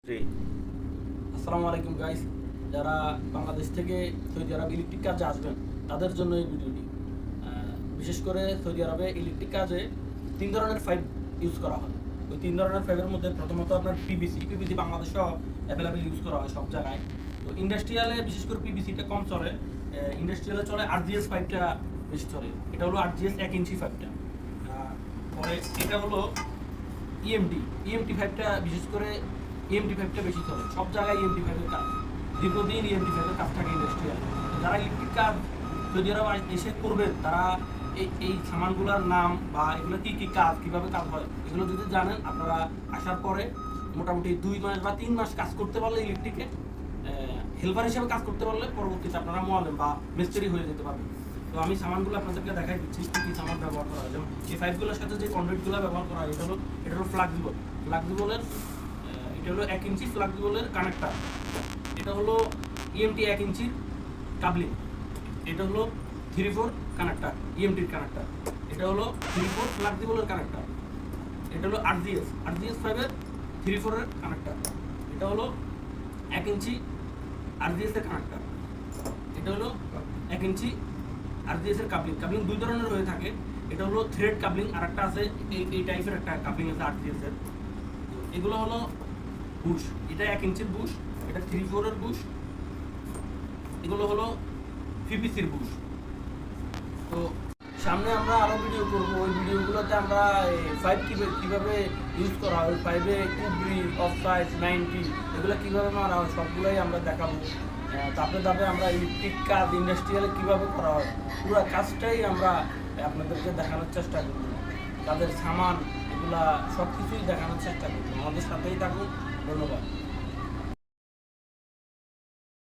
আসসালামু আলাইকুম গাইস, যারা বাংলাদেশ থেকে সৌদি আরব ইলেকট্রিক কাজে আসবেন তাদের জন্য এই ভিডিওটি। বিশেষ করে সৌদি আরবে ইলেকট্রিক কাজে 3 ধরনের পাইপ ইউজ করা হয়। ওই 3 ধরনের পাইপের মধ্যে প্রথমত আপনার পিভিসি বাংলাদেশেও অ্যাভেলেবেল ইউজ করা হয় সব জায়গায়। তো ইন্ডাস্ট্রিয়ালে বিশেষ করে পিভিসিটা কম চলে, ইন্ডাস্ট্রিয়ালে চলে আরজিএস পাইপটা বেশি চলে। এটা হলো আরজিএস 1 ইঞ্চি পাইপটা। পরে এটা হলো ইএমটি পাইপটা, বিশেষ করে ইএমটি পাইপটা বেশি চলে সব জায়গায়। ইএমটি পাইপের কাজ দীর্ঘদিন ইএমটি পাইপের কাজ থাকে ইন্ডাস্ট্রিয়াল। যারা ইলেকট্রিক কাজ যদি এরা এসে করবেন, তারা এই সামানগুলোর নাম বা এগুলো কী কাজ, কীভাবে কাজ হয় এগুলো যদি জানেন, আপনারা আসার পরে মোটামুটি 2 মাস বা 3 মাস কাজ করতে পারলে, ইলেকট্রিকে হেল্পার হিসেবে কাজ করতে পারলে পরবর্তীতে আপনারা মোয়ালেম বা মিস্ত্রি হয়ে যেতে পারবেন। তো আমি সামানগুলো আপনাদেরকে দেখাই দিচ্ছি কী সামান ব্যবহার করা হয়। যেমন এই পাইপগুলোর সাথে যে কন্ডুইটগুলো ব্যবহার করা হয়, এটা হলো ফ্লাক্সিবলের এটা হলো 1 ইঞ্চি ফ্লাক্সিবলের কানেক্টার। এটা হলো ইএমটি 1 ইঞ্চির কাবলিং। এটা হলো 3/4 কানেক্টার, ইএমটির কানেক্টার। এটা হলো 3/4 ফ্লাক্সিবলের কানেক্টার। এটা হলো আরজিএস 5-এর 3/4 এর কানেক্টার। এটা হলো 1 ইঞ্চি আরজিএস এর কানেক্টার। এটা হলো 1 ইঞ্চি আরজিএস এর কাবলিং 2 ধরনের হয়ে থাকে। এটা হলো থ্রেড কাবলিং, আর একটা আছে এই টাইপের একটা কাবলিং আছে আরজিএস এর। এগুলো হলো বুশ, এটা 1 ইঞ্চির বুশ, এটা 3/4 এর বুশ। এগুলো হলো পিভিসির বুশ। তো সামনে আমরা আরো ভিডিও করব, ওই ভিডিওগুলোতে আমরা পাইপ কিভাবে ইউজ করা হয়, পাইপে কুবরি, অফসাইড, 90 এগুলো কিভাবে মারা হয় সবগুলোই আমরা দেখাবো। ধাপে ধাপে আমরা ইলেকট্রিক কাজ ইন্ডাস্ট্রিয়ালে কিভাবে করা হয় পুরো কাজটাই আমরা আপনাদেরকে দেখানোর চেষ্টা করব। তাদের সামান এগুলা সব কিছুই দেখানোর চেষ্টা করব। আমাদের সাথেই থাকুন। ধন্যবাদ।